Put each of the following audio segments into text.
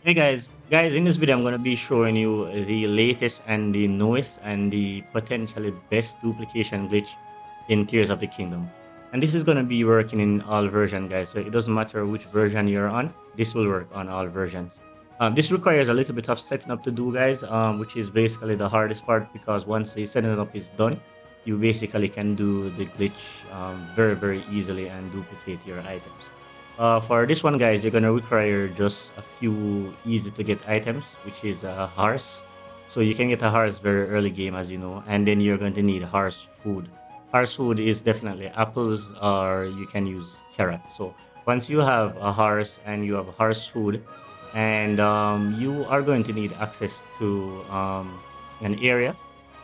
Hey guys, in this video I'm going to be showing you the latest and the newest and the potentially best duplication glitch in Tears of the Kingdom. And this is going to be working in all versions, guys, so it doesn't matter which version you're on, this will work on all versions. This requires a little bit of setting up to do, guys, which is basically the hardest part, because once the setting up is done, you basically can do the glitch very easily and duplicate your items. For this one, guys, you're gonna require just a few easy to get items, which is a horse. So you can get a horse very early game, as you know, and then you're going to need horse food. Horse food is definitely apples, or you can use carrots. So once you have a horse and you have horse food, and you are going to need access to an area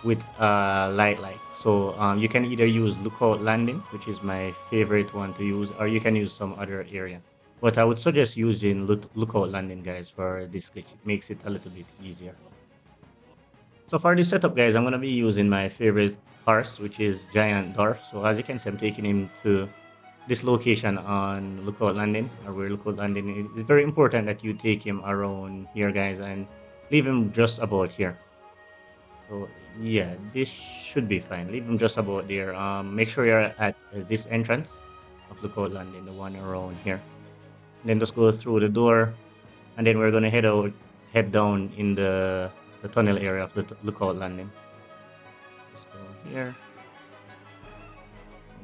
with light. So you can either use lookout landing, which is my favorite one to use, or you can use some other area. But I would suggest using lookout landing, guys, for this glitch. It makes it a little bit easier. So for this setup, guys, I'm gonna be using my favorite horse, which is Giant Dwarf. So as you can see, I'm taking him to this location on lookout landing, or where lookout landing. It's very important that you take him around here, guys, and leave him just about here. So yeah, this should be fine. Leave them just about there. Make sure you're at this entrance of Lookout Landing, the one around here. Then just go through the door, and then we're gonna head down in the tunnel area of the Lookout Landing. Just go here.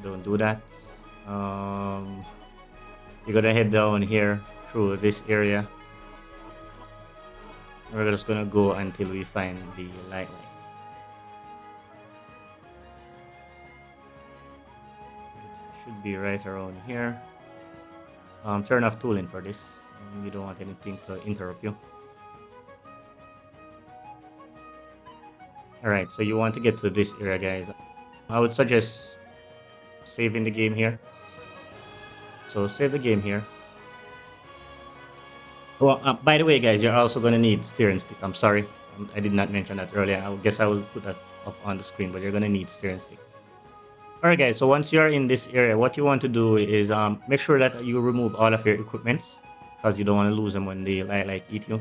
Don't do that. Um, you're gonna head down here through this area. We're just gonna go until we find the light. Should be right around here. Turn off tooling for this. You don't want anything to interrupt you. Alright, so you want to get to this area, guys. I would suggest saving the game here. So save the game here. Well, by the way, guys, you're also going to need steering stick. I'm sorry, I did not mention that earlier. I guess I will put that up on the screen, but you're going to need steering stick. Alright, guys, so once you're in this area, what you want to do is make sure that you remove all of your equipments, because you don't want to lose them when they like eat you.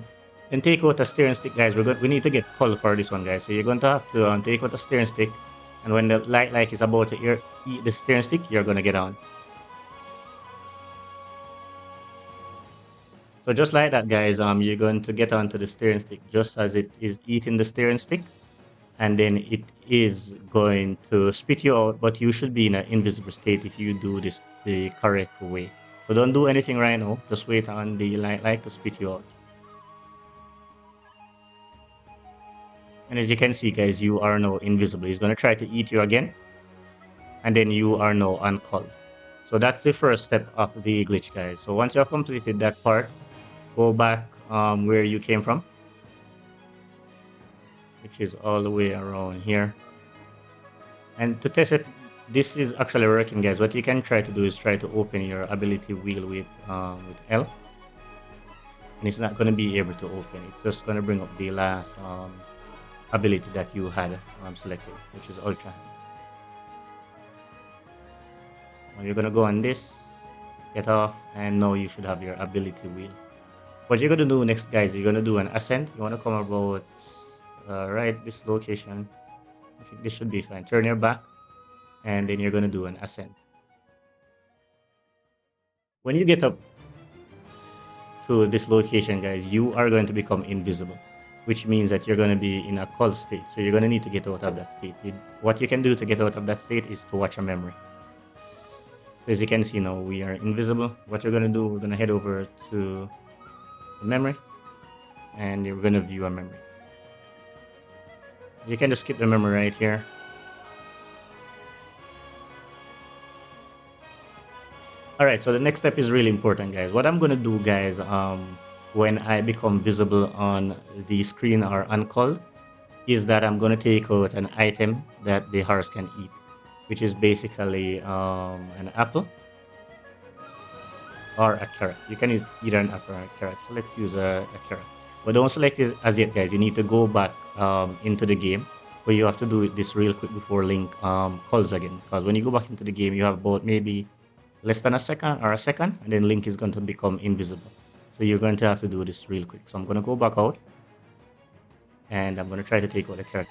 Then take out a steering stick, guys. We need to get color for this one, guys. So you're going to have to take out a steering stick, and when the light is about to eat the steering stick, you're going to get on. So just like that, guys, you're going to get onto the steering stick just as it is eating the steering stick, and then it is going to spit you out, but you should be in an invisible state if you do this the correct way. So don't do anything right now, just wait on the light to spit you out. And as you can see, guys, you are now invisible. He's going to try to eat you again, and then you are now uncalled. So that's the first step of the glitch, guys. So once you have completed that part, go back where you came from, which is all the way around here. And to test if this is actually working, guys, what you can try to do is try to open your ability wheel with L, and it's not going to be able to open. It's just going to bring up the last ability that you had selected, which is Ultra. Now you're going to go on this, get off, and now you should have your ability wheel. What you're going to do next, guys, you're going to do an ascent. You want to come about right this location. I think this should be fine. Turn your back, and then you're going to do an ascent. When you get up to this location, guys, you are going to become invisible, which means that you're going to be in a cold state. So you're going to need to get out of that state. What you can do to get out of that state is to watch a memory. So as you can see now, we are invisible. What you're going to do, we're going to head over to the memory, and you're going to view a memory. You can just skip the memory right here. Alright, so the next step is really important, guys. What I'm going to do, guys, when I become visible on the screen or uncalled, is that I'm going to take out an item that the horse can eat, which is basically an apple or a carrot. You can use either an apple or a carrot. So let's use a carrot. But don't select it as yet, guys. You need to go back into the game, but you have to do this real quick before Link calls again. Because when you go back into the game, you have about maybe less than a second, and then Link is going to become invisible. So you're going to have to do this real quick. So I'm going to go back out and I'm going to try to take out the carrot.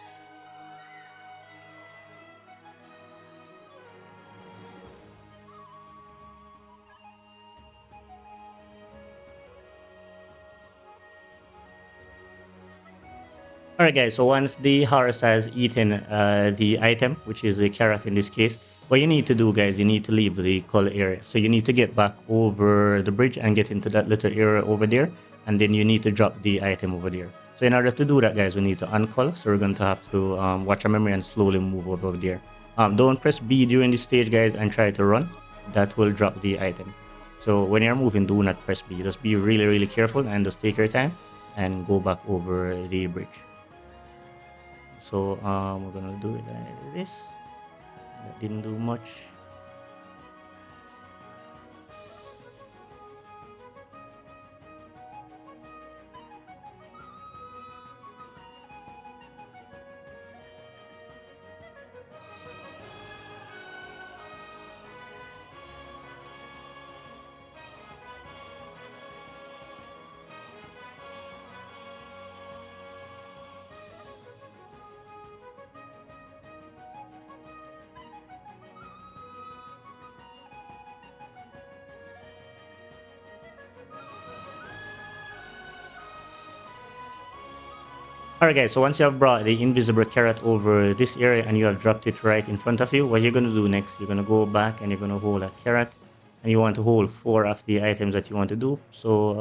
All right, guys. So once the horse has eaten the item, which is the carrot in this case, what you need to do, guys, you need to leave the color area. So you need to get back over the bridge and get into that little area over there, and then you need to drop the item over there. So in order to do that, guys, we need to uncall. So we're going to have to watch our memory and slowly move over there. Don't press B during this stage, guys, and try to run. That will drop the item. So when you're moving, do not press B. Just be really, really careful and just take your time and go back over the bridge. So we're gonna do it like this. That didn't do much. Alright, guys, so once you have brought the invisible carrot over this area and you have dropped it right in front of you, what you're going to do next, you're going to go back and you're going to hold a carrot, and you want to hold 4 of the items that you want to do. So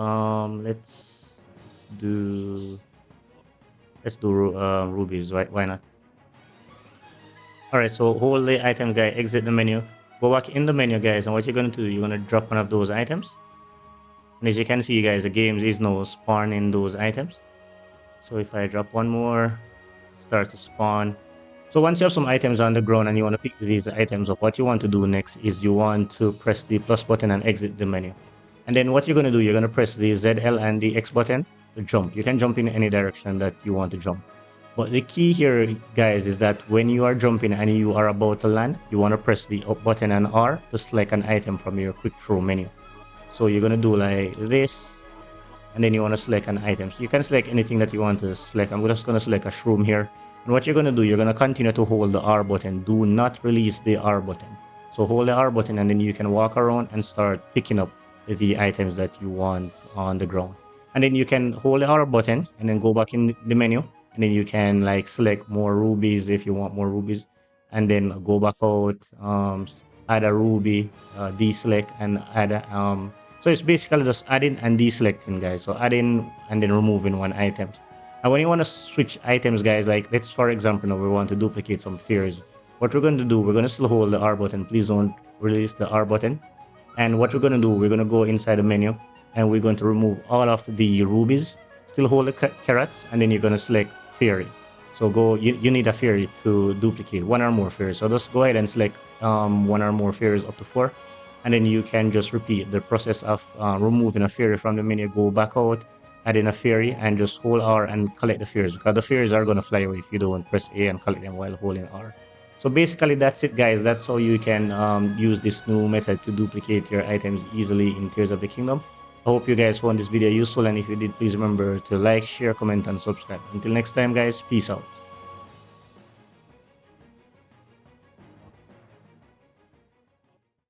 do let's do rubies, right? Why not? Alright, so hold the item, guy, exit the menu, go back in the menu, guys, and what you're going to do, you're going to drop one of those items. And as you can see, guys, the game is now spawning those items. So if I drop one more, it starts to spawn. So once you have some items on the ground and you want to pick these items up, what you want to do next is you want to press the plus button and exit the menu. And then what you're going to do, you're going to press the ZL and the X button to jump. You can jump in any direction that you want to jump. But the key here, guys, is that when you are jumping and you are about to land, you want to press the up button and R to select an item from your quick throw menu. So you're going to do like this. And then you want to select an item. So you can select anything that you want to select. I'm just going to select a shroom here. And what you're going to do, you're going to continue to hold the R button. Do not release the R button. So hold the R button and then you can walk around and start picking up the items that you want on the ground. And then you can hold the R button and then go back in the menu. And then you can like select more rubies if you want more rubies. And then go back out, add a ruby, deselect and add a, so it's basically just adding and deselecting, guys. So adding and then removing one item. And when you want to switch items, guys, like let's for example now we want to duplicate some fairies. What we're going to do, we're going to still hold the R button. Please don't release the R button. And what we're going to do, we're going to go inside the menu and we're going to remove all of the rubies. Still hold the carrots and then you're going to select fairy. So go, you need a fairy to duplicate 1 or more fairies. So just go ahead and select 1 or more fairies up to 4. And then you can just repeat the process of removing a fairy from the menu, go back out, add in a fairy, and just hold R and collect the fairies, because the fairies are going to fly away if you don't press A and collect them while holding R. So basically that's it, guys. That's how you can use this new method to duplicate your items easily in Tears of the Kingdom. I hope you guys found this video useful, and if you did, please remember to like, share, comment, and subscribe. Until next time, guys, peace out.